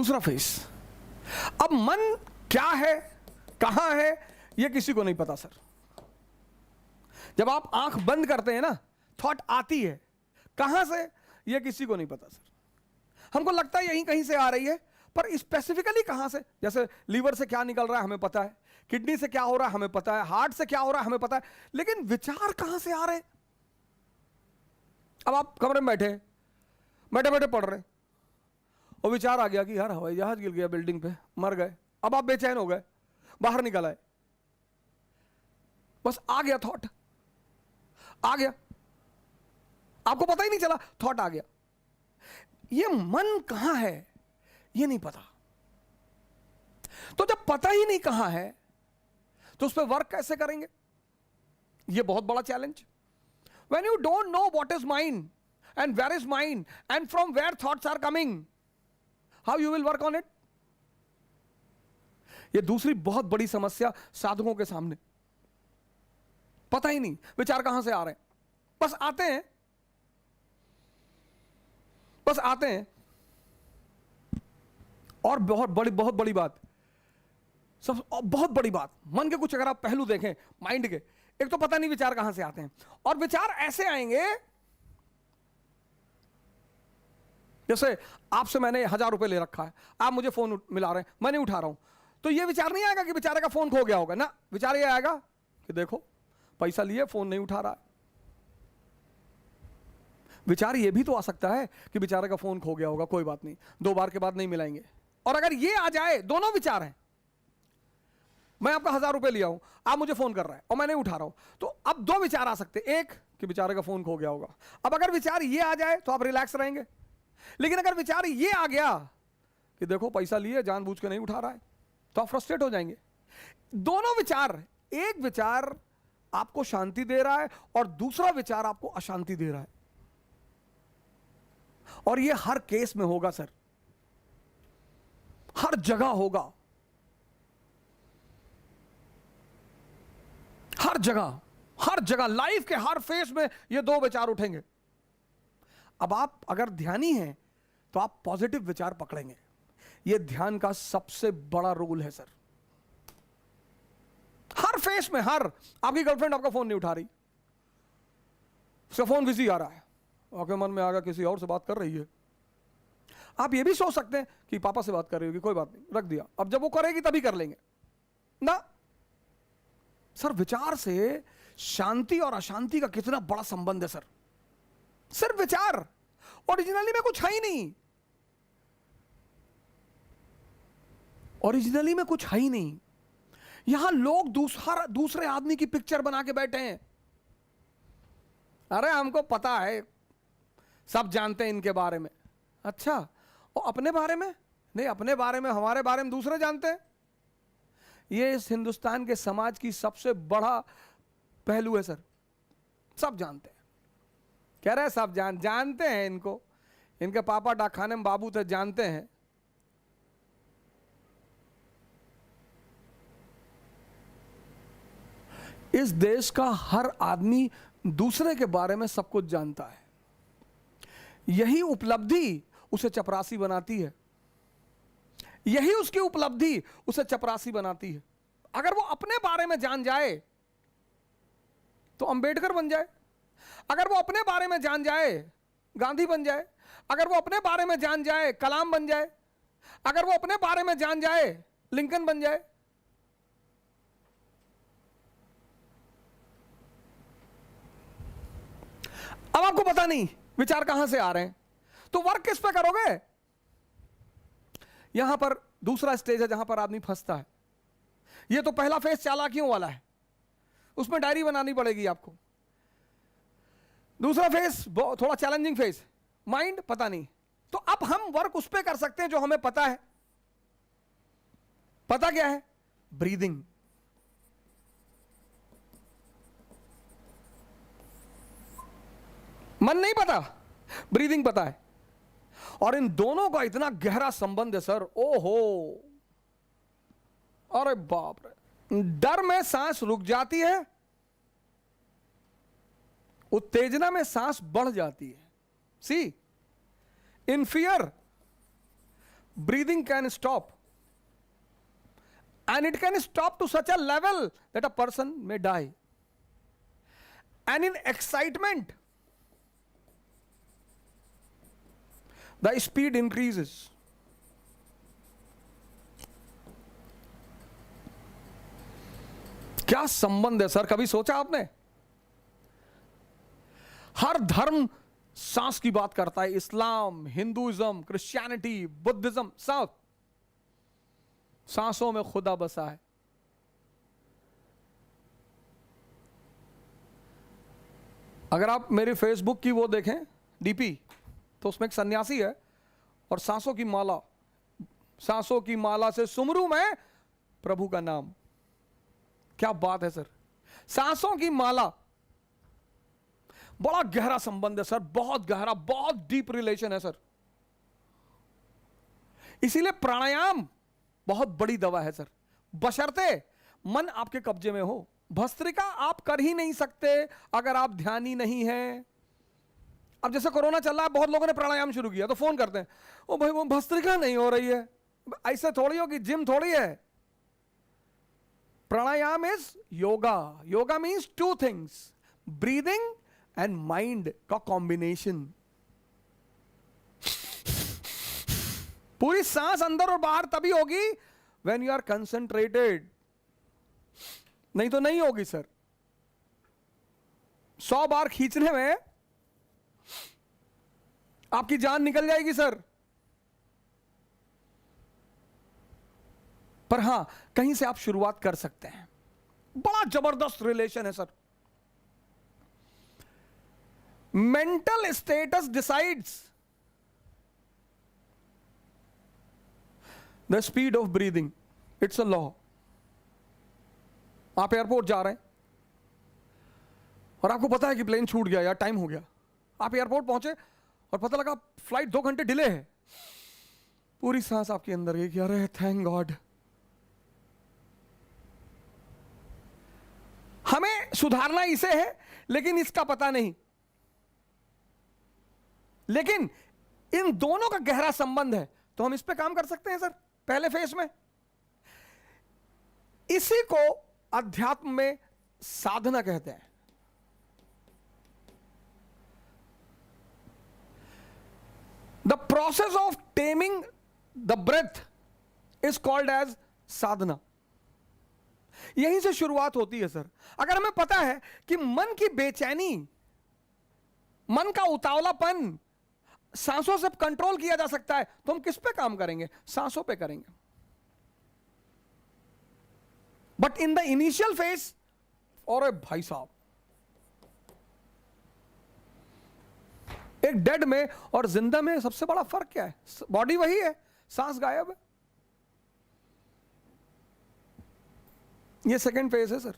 दूसरा फेस। अब मन क्या है, कहां है, यह किसी को नहीं पता सर। जब आप आंख बंद करते हैं ना, थॉट आती है, कहां से यह किसी को नहीं पता सर। हमको लगता है यहीं कहीं से आ रही है, पर स्पेसिफिकली कहां से। जैसे लीवर से क्या निकल रहा है हमें पता है, किडनी से क्या हो रहा है हमें पता है, हार्ट से क्या हो रहा है हमें पता है, लेकिन विचार कहां से आ रहे। अब आप कमरे में बैठे बैठे पढ़ रहे और विचार आ गया कि यार हवाई जहाज गिर गया बिल्डिंग पे, मर गए। अब आप बेचैन हो गए, बाहर निकल आए, बस आ गया थॉट, आ गया, आपको पता ही नहीं चला, थॉट आ गया। ये मन कहां है ये नहीं पता। तो जब पता ही नहीं कहां है तो उस पर वर्क कैसे करेंगे, ये बहुत बड़ा challenge. When you don't know what is mind and where is mind and from where thoughts are coming, how you will work on it. ये दूसरी बहुत बड़ी समस्या साधकों के सामने, पता ही नहीं विचार कहां से आ रहे हैं, बस आते हैं, बस आते हैं। और बहुत बड़ी बात, सब बहुत बड़ी बात, मन के कुछ अगर आप पहलू देखें माइंड के, एक तो पता नहीं विचार कहां से आते हैं, और विचार ऐसे आएंगे जैसे आपसे मैंने 1000 रुपए ले रखा है, आप मुझे फोन मिला रहे हैं, मैं नहीं उठा रहा हूं, तो ये विचार नहीं आएगा कि बेचारे का फोन खो गया होगा ना, विचार ये आएगा कि देखो पैसा लिए फोन नहीं उठा रहा है। विचार ये भी तो आ सकता है कि बेचारे का फोन खो गया होगा, कोई बात नहीं, 2 बार के बाद नहीं मिलाएंगे। और अगर ये आ जाए, दोनों विचार हैं, मैं आपका 1000 रुपए लिया हूं, आप मुझे फोन कर रहा है और मैं नहीं उठा रहा हूं, तो अब 2 विचार आ सकते हैं, एक कि बेचारे का फोन खो गया होगा। अब अगर विचार ये आ जाए तो आप रिलैक्स रहेंगे, लेकिन अगर विचार ये आ गया कि देखो पैसा लिए जानबूझ के नहीं उठा रहा है, तो आप फ्रस्ट्रेट हो जाएंगे। दोनों विचार, एक विचार आपको शांति दे रहा है और दूसरा विचार आपको अशांति दे रहा है, और ये हर केस में होगा सर, हर जगह होगा, हर जगह लाइफ के हर फेस में ये 2 विचार उठेंगे। अब आप अगर ध्यानी हैं तो आप पॉजिटिव विचार पकड़ेंगे, ये ध्यान का सबसे बड़ा रोल है सर। हर फेस में, हर, आपकी गर्लफ्रेंड आपका फोन नहीं उठा रही, उसका फोन बिजी आ रहा है, आपके मन में आ गया किसी और से बात कर रही है, आप ये भी सोच सकते हैं कि पापा से बात कर रही होगी, कोई बात नहीं, रख दिया, अब जब वो करेगी तभी कर लेंगे ना। सर विचार से शांति और अशांति का कितना बड़ा संबंध है सर। सिर्फ विचार, ओरिजिनली में कुछ है ही नहीं, ओरिजिनली में कुछ है ही नहीं। यहां लोग दूसरे आदमी की पिक्चर बना के बैठे हैं। अरे हमको पता है, सब जानते हैं इनके बारे में। अच्छा, और अपने बारे में नहीं, अपने बारे में, हमारे बारे में दूसरे जानते हैं। ये इस हिंदुस्तान के समाज की सबसे बड़ा पहलू है सर, सब जानते हैं। कह रहे हैं सब जानते हैं इनको, इनके पापा डाकखाने में बाबू थे, जानते हैं। इस देश का हर आदमी दूसरे के बारे में सब कुछ जानता है, यही उपलब्धि उसे चपरासी बनाती है, यही उसकी उपलब्धि उसे चपरासी बनाती है। अगर वो अपने बारे में जान जाए तो अंबेडकर बन जाए, अगर वो अपने बारे में जान जाए गांधी बन जाए, अगर वो अपने बारे में जान जाए कलाम बन जाए, अगर वो अपने बारे में जान जाए लिंकन बन जाए। अब आपको पता नहीं विचार कहां से आ रहे हैं, तो वर्क किस पे करोगे। यहां पर दूसरा स्टेज है जहां पर आदमी फंसता है। ये तो पहला फेज चालाकियों वाला है, उसमें डायरी बनानी पड़ेगी आपको। दूसरा फेज थोड़ा चैलेंजिंग फेज, माइंड पता नहीं, तो अब हम वर्क उस पे कर सकते हैं जो हमें पता है। पता क्या है, ब्रीदिंग। मन नहीं पता, ब्रीदिंग पता है, और इन दोनों का इतना गहरा संबंध है सर। ओहो, अरे बाप रे। डर में सांस रुक जाती है, उत्तेजना में सांस बढ़ जाती है। See, in fear breathing can stop, and it can stop to such a level that a person may die. And in excitement, the speed increases. क्या संबंध है सर, कभी सोचा आपने? हर धर्म सांस की बात करता है, इस्लाम, हिंदुइज्म, क्रिश्चियनिटी, बुद्धिज्म, सब सांसों में खुदा बसा है। अगर आप मेरी फेसबुक की वो देखें डीपी, तो उसमें एक सन्यासी है और सांसों की माला से सुमरू मैं प्रभु का नाम। क्या बात है सर, सांसों की माला, बड़ा गहरा संबंध है सर, बहुत गहरा, बहुत डीप रिलेशन है सर। इसीलिए प्राणायाम बहुत बड़ी दवा है सर, बशर्ते मन आपके कब्जे में हो। भस्त्रिका आप कर ही नहीं सकते अगर आप ध्यानी नहीं हैं। अब जैसे कोरोना चल रहा है, बहुत लोगों ने प्राणायाम शुरू किया तो फोन करते हैं, ओ भाई वो भस्त्रिका नहीं हो रही है। ऐसे थोड़ी होगी, जिम थोड़ी है। Pranayama is yoga. Yoga means two things, breathing and mind का कॉम्बिनेशन। पूरी सांस अंदर और बाहर तभी होगी व्हेन यू आर कंसंट्रेटेड, नहीं तो नहीं होगी सर। 100 बार खींचने में आपकी जान निकल जाएगी सर। पर हां, कहीं से आप शुरुआत कर सकते हैं। बड़ा जबरदस्त रिलेशन है sir. Mental status decides the speed of breathing. It's a law. आप एयरपोर्ट जा रहे हैं और आपको पता है कि प्लेन छूट गया या टाइम हो गया। आप एयरपोर्ट पहुंचे और पता लगा फ्लाइट 2 घंटे डिले है। पूरी सांस आपके अंदर गई कि अरे थैंक गॉड। हमें सुधारना इसे है, लेकिन इसका पता नहीं। लेकिन इन दोनों का गहरा संबंध है, तो हम इस पे काम कर सकते हैं सर पहले फेज में। इसी को अध्यात्म में साधना कहते हैं। The process of taming the breath is called as sadhana. यहीं से शुरुआत होती है सर। अगर हमें पता है कि मन की बेचैनी, मन का उतावलापन सांसों से कंट्रोल किया जा सकता है, तो हम किस पे काम करेंगे? सांसों पे करेंगे। But in the initial phase, और भाई साहब, एक डेड में और जिंदा में सबसे बड़ा फर्क क्या है? बॉडी वही है, सांस गायब है। ये सेकेंड फेज है सर।